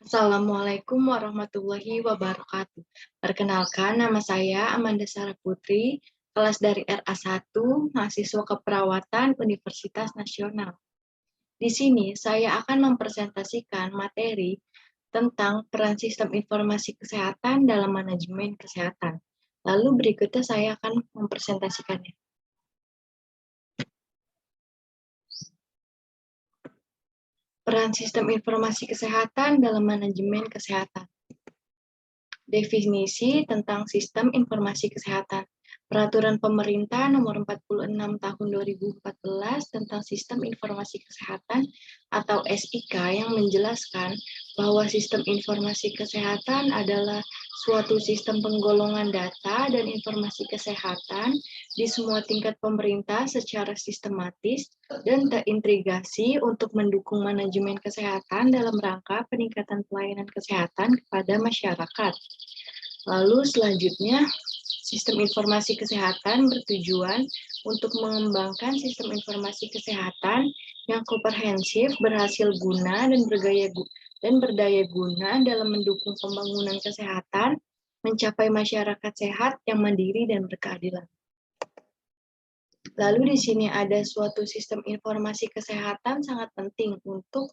Assalamualaikum warahmatullahi wabarakatuh. Perkenalkan, nama saya Amanda Sarah Putri, kelas dari RA1, mahasiswa keperawatan Universitas Nasional. Di sini saya akan mempresentasikan materi tentang peran sistem informasi kesehatan dalam manajemen kesehatan. Lalu berikutnya saya akan mempresentasikannya. Peran sistem informasi kesehatan dalam manajemen kesehatan. Definisi tentang Sistem Informasi Kesehatan. Peraturan Pemerintah Nomor 46 Tahun 2014 tentang Sistem Informasi Kesehatan atau SIK yang menjelaskan bahwa sistem informasi kesehatan adalah suatu sistem penggolongan data dan informasi kesehatan di semua tingkat pemerintah secara sistematis dan terintegrasi untuk mendukung manajemen kesehatan dalam rangka peningkatan pelayanan kesehatan kepada masyarakat. Lalu selanjutnya, sistem informasi kesehatan bertujuan untuk mengembangkan sistem informasi kesehatan yang komprehensif, berhasil guna, dan berdaya guna dalam mendukung pembangunan kesehatan, mencapai masyarakat sehat yang mandiri dan berkeadilan. Lalu di sini ada suatu sistem informasi kesehatan sangat penting untuk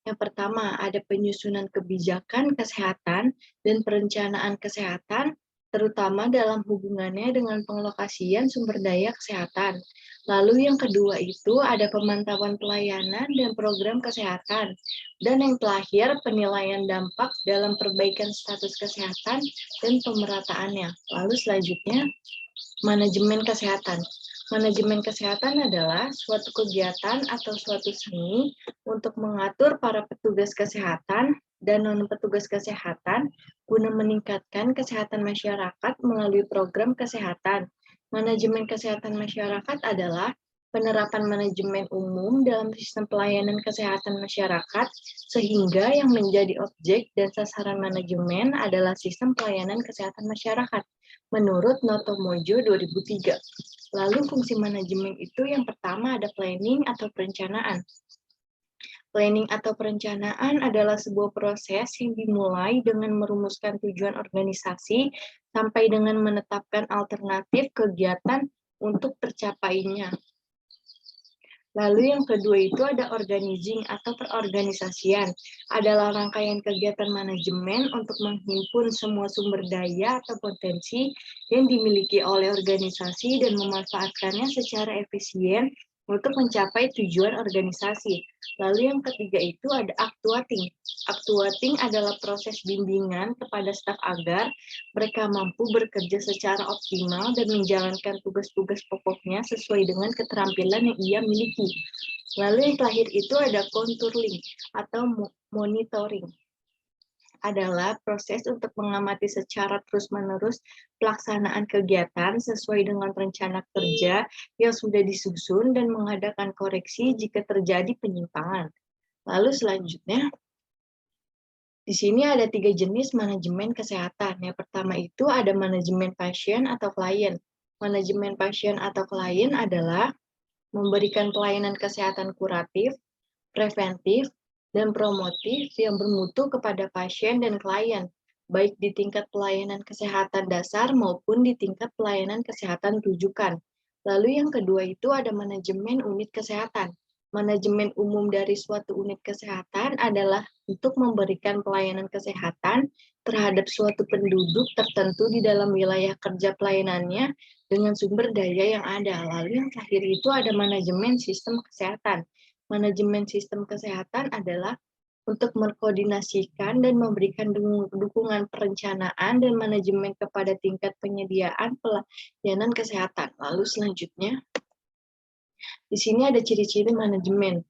yang pertama, ada penyusunan kebijakan kesehatan dan perencanaan kesehatan, terutama dalam hubungannya dengan pengelokasian sumber daya kesehatan. Lalu yang kedua itu ada pemantauan pelayanan dan program kesehatan. Dan yang terakhir, penilaian dampak dalam perbaikan status kesehatan dan pemerataannya. Lalu selanjutnya, manajemen kesehatan. Manajemen kesehatan adalah suatu kegiatan atau suatu seni untuk mengatur para petugas kesehatan dan non-petugas kesehatan guna meningkatkan kesehatan masyarakat melalui program kesehatan. Manajemen kesehatan masyarakat adalah penerapan manajemen umum dalam sistem pelayanan kesehatan masyarakat, sehingga yang menjadi objek dan sasaran manajemen adalah sistem pelayanan kesehatan masyarakat, menurut Noto Mojo 2003. Lalu fungsi manajemen itu yang pertama ada planning atau perencanaan. Planning atau perencanaan adalah sebuah proses yang dimulai dengan merumuskan tujuan organisasi sampai dengan menetapkan alternatif kegiatan untuk tercapainya. Lalu yang kedua itu ada organizing atau perorganisasian. Adalah rangkaian kegiatan manajemen untuk menghimpun semua sumber daya atau potensi yang dimiliki oleh organisasi dan memanfaatkannya secara efisien untuk mencapai tujuan organisasi. Lalu yang ketiga itu ada actuating. Actuating adalah proses bimbingan kepada staf agar mereka mampu bekerja secara optimal dan menjalankan tugas-tugas pokoknya sesuai dengan keterampilan yang ia miliki. Lalu yang terakhir itu ada contouring atau monitoring. Adalah proses untuk mengamati secara terus-menerus pelaksanaan kegiatan sesuai dengan rencana kerja yang sudah disusun dan mengadakan koreksi jika terjadi penyimpangan. Lalu selanjutnya, di sini ada 3 jenis manajemen kesehatan. Yang pertama itu ada manajemen pasien atau klien. Manajemen pasien atau klien adalah memberikan pelayanan kesehatan kuratif, preventif, dan promotif yang bermutu kepada pasien dan klien, baik di tingkat pelayanan kesehatan dasar maupun di tingkat pelayanan kesehatan rujukan. Lalu yang kedua itu ada manajemen unit kesehatan. Manajemen umum dari suatu unit kesehatan adalah untuk memberikan pelayanan kesehatan terhadap suatu penduduk tertentu di dalam wilayah kerja pelayanannya dengan sumber daya yang ada. Lalu yang terakhir itu ada manajemen sistem kesehatan. Manajemen sistem kesehatan adalah untuk mengkoordinasikan dan memberikan dukungan perencanaan dan manajemen kepada tingkat penyediaan pelayanan kesehatan. Lalu selanjutnya, di sini ada ciri-ciri manajemen.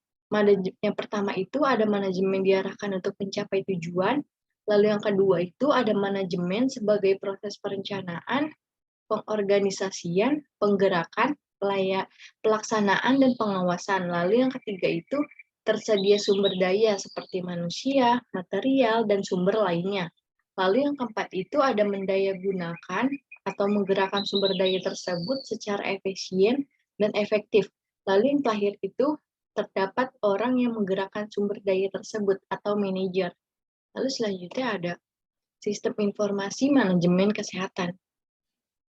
Yang pertama itu ada manajemen diarahkan untuk mencapai tujuan. Lalu yang kedua itu ada manajemen sebagai proses perencanaan, pengorganisasian, penggerakan, pelaksanaan, dan pengawasan. Lalu yang ketiga itu tersedia sumber daya seperti manusia, material, dan sumber lainnya. Lalu yang keempat itu ada mendaya gunakan atau menggerakkan sumber daya tersebut secara efisien dan efektif. Lalu yang terakhir itu terdapat orang yang menggerakkan sumber daya tersebut atau manajer. Lalu selanjutnya ada sistem informasi manajemen kesehatan,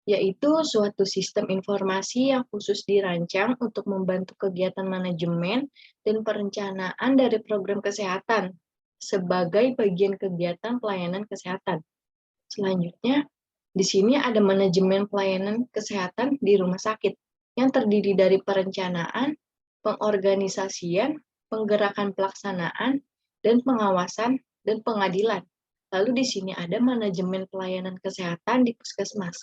yaitu suatu sistem informasi yang khusus dirancang untuk membantu kegiatan manajemen dan perencanaan dari program kesehatan sebagai bagian kegiatan pelayanan kesehatan. Selanjutnya, di sini ada manajemen pelayanan kesehatan di rumah sakit yang terdiri dari perencanaan, pengorganisasian, penggerakan pelaksanaan, dan pengawasan dan pengadilan. Lalu di sini ada manajemen pelayanan kesehatan di puskesmas.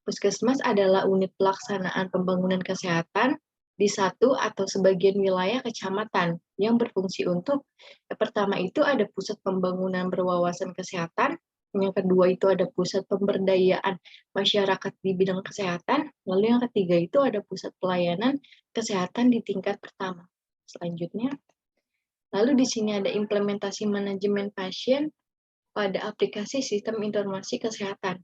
Puskesmas adalah unit pelaksanaan pembangunan kesehatan di satu atau sebagian wilayah kecamatan yang berfungsi untuk yang pertama itu ada pusat pembangunan berwawasan kesehatan, yang kedua itu ada pusat pemberdayaan masyarakat di bidang kesehatan, lalu yang ketiga itu ada pusat pelayanan kesehatan di tingkat pertama. Selanjutnya, lalu di sini ada implementasi manajemen pasien pada aplikasi sistem informasi kesehatan.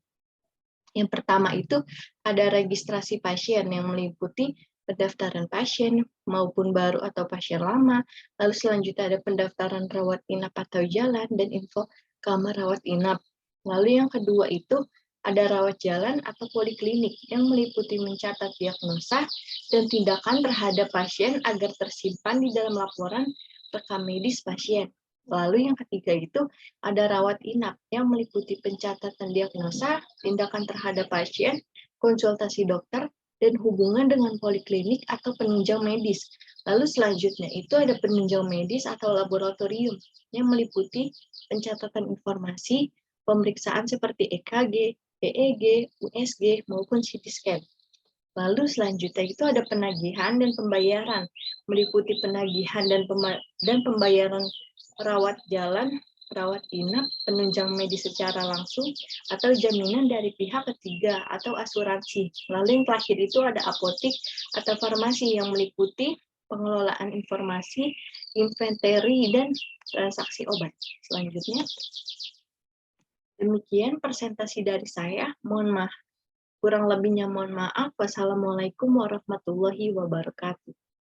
Yang pertama itu ada registrasi pasien yang meliputi pendaftaran pasien maupun baru atau pasien lama. Lalu selanjutnya ada pendaftaran rawat inap atau jalan dan info kamar rawat inap. Lalu yang kedua itu ada rawat jalan atau poliklinik yang meliputi mencatat diagnosa dan tindakan terhadap pasien agar tersimpan di dalam laporan rekam medis pasien. Lalu yang ketiga itu ada rawat inap yang meliputi pencatatan diagnosa, tindakan terhadap pasien, konsultasi dokter, dan hubungan dengan poliklinik atau penunjang medis. Lalu selanjutnya itu ada penunjang medis atau laboratorium yang meliputi pencatatan informasi, pemeriksaan seperti EKG, EEG, USG, maupun CT scan. Lalu selanjutnya itu ada penagihan dan pembayaran, meliputi penagihan dan pembayaran rawat jalan, rawat inap, penunjang medis secara langsung, atau jaminan dari pihak ketiga atau asuransi. Lalu yang terakhir itu ada apotik atau farmasi yang meliputi pengelolaan informasi, inventory, dan transaksi obat. Selanjutnya, demikian presentasi dari saya. Mohon maaf. Kurang lebihnya mohon maaf. Wassalamualaikum warahmatullahi wabarakatuh.